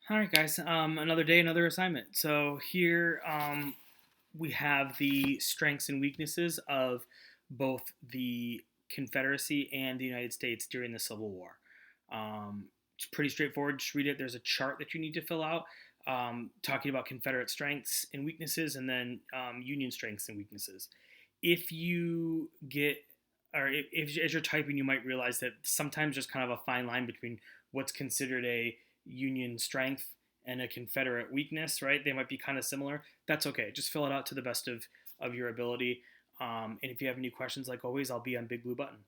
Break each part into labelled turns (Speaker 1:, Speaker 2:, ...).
Speaker 1: All right, guys. Another day, another assignment. So here we have the strengths and weaknesses of both the Confederacy and the United States during the Civil War. It's pretty straightforward. Just read it. There's a chart that you need to fill out talking about Confederate strengths and weaknesses, and then Union strengths and weaknesses. If you get, or if as you're typing, you might realize that sometimes there's kind of a fine line between what's considered a Union strength and a Confederate weakness, right? They might be kind of similar. That's okay. Just fill it out to the best of your ability. And if you have any questions, like always, I'll be on Big Blue Button.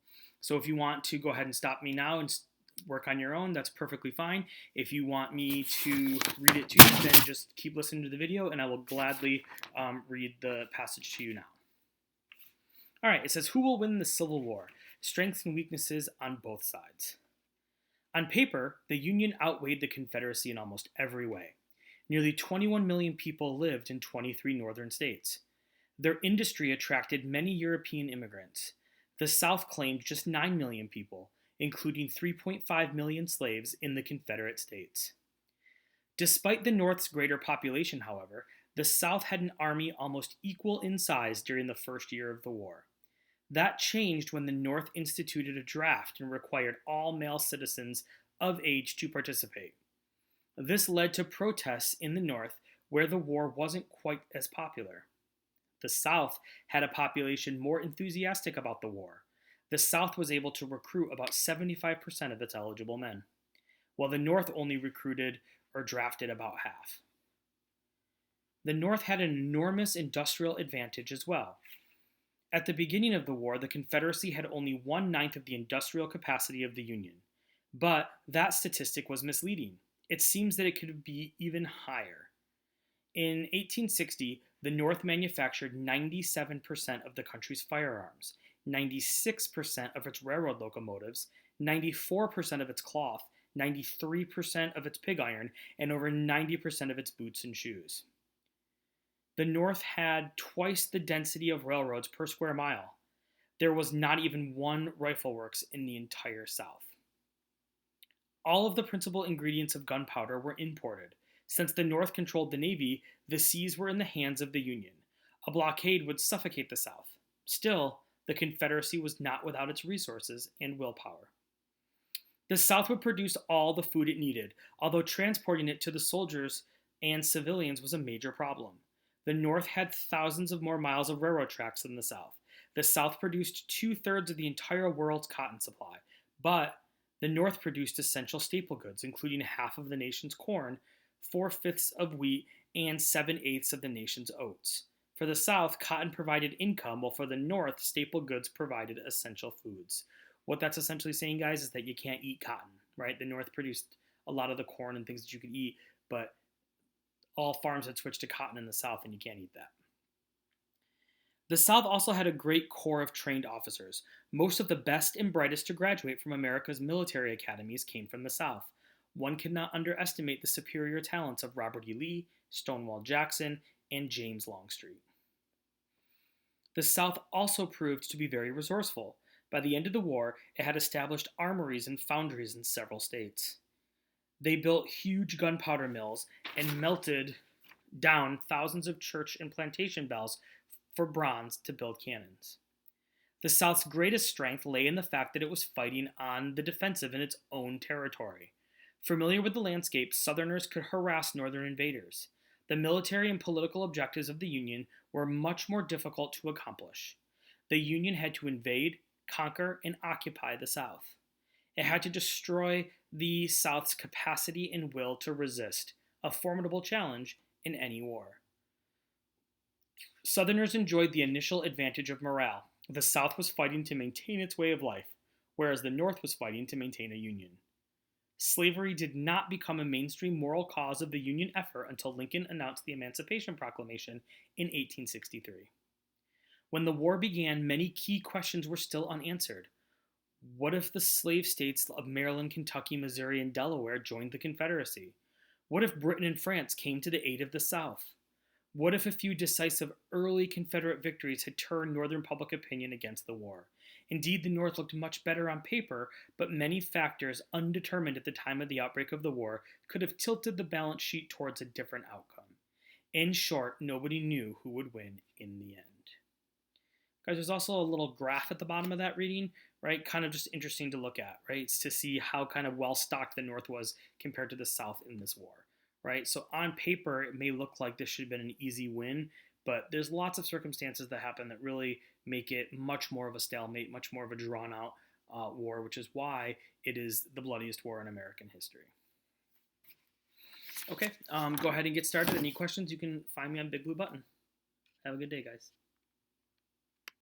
Speaker 1: So if you want to go ahead and stop me now and work on your own, that's perfectly fine. If you want me to read it to you, then just keep listening to the video and I will gladly read the passage to you now. All right, it says, who will win the Civil War? Strengths and weaknesses on both sides. On paper, the Union outweighed the Confederacy in almost every way. Nearly 21 million people lived in 23 northern states. Their industry attracted many European immigrants. The South claimed just 9 million people, including 3.5 million slaves in the Confederate States. Despite the North's greater population, however, the South had an army almost equal in size during the first year of the war. That changed when the North instituted a draft and required all male citizens of age to participate. This led to protests in the North where the war wasn't quite as popular. The South had a population more enthusiastic about the war. The South was able to recruit about 75% of its eligible men, while the North only recruited or drafted about half. The North had an enormous industrial advantage as well. At the beginning of the war, the Confederacy had only 1/9 of the industrial capacity of the Union. But that statistic was misleading. It seems that it could be even higher. In 1860, the North manufactured 97% of the country's firearms, 96% of its railroad locomotives, 94% of its cloth, 93% of its pig iron, and over 90% of its boots and shoes. The North had twice the density of railroads per square mile. There was not even one rifle works in the entire South. All of the principal ingredients of gunpowder were imported. Since the North controlled the Navy, the seas were in the hands of the Union. A blockade would suffocate the South. Still, the Confederacy was not without its resources and willpower. The South would produce all the food it needed, although transporting it to the soldiers and civilians was a major problem. The North had thousands of more miles of railroad tracks than the South. The South produced 2/3 of the entire world's cotton supply, but the North produced essential staple goods, including half of the nation's corn, 4/5 of wheat, and 7/8 of the nation's oats. For the South, cotton provided income, while for the North, staple goods provided essential foods. What that's essentially saying, guys, is that you can't eat cotton, right? The North produced a lot of the corn and things that you could eat, but all farms had switched to cotton in the South, and you can't eat that. The South also had a great corps of trained officers. Most of the best and brightest to graduate from America's military academies came from the South. One cannot underestimate the superior talents of Robert E. Lee, Stonewall Jackson, and James Longstreet. The South also proved to be very resourceful. By the end of the war, it had established armories and foundries in several states. They built huge gunpowder mills and melted down thousands of church and plantation bells for bronze to build cannons. The South's greatest strength lay in the fact that it was fighting on the defensive in its own territory. Familiar with the landscape, Southerners could harass Northern invaders. The military and political objectives of the Union were much more difficult to accomplish. The Union had to invade, conquer, and occupy the South. It had to destroy the South's capacity and will to resist, a formidable challenge in any war. Southerners enjoyed the initial advantage of morale. The South was fighting to maintain its way of life, whereas the North was fighting to maintain a Union. Slavery did not become a mainstream moral cause of the Union effort until Lincoln announced the Emancipation Proclamation in 1863. When the war began, many key questions were still unanswered. What if the slave states of Maryland, Kentucky, Missouri, and Delaware joined the Confederacy? What if Britain and France came to the aid of the South? What if a few decisive early Confederate victories had turned Northern public opinion against the war? Indeed, the North looked much better on paper, but many factors undetermined at the time of the outbreak of the war could have tilted the balance sheet towards a different outcome. In short, nobody knew who would win in the end. Guys, there's also a little graph at the bottom of that reading, right? Kind of just interesting to look at, right? It's to see how kind of well stocked the North was compared to the South in this war, right? So on paper, it may look like this should have been an easy win, but there's lots of circumstances that happen that really make it much more of a stalemate, much more of a drawn out war, which is why it is the bloodiest war in American history. Okay, go ahead and get started. Any questions, you can find me on Big Blue Button. Have a good day, guys.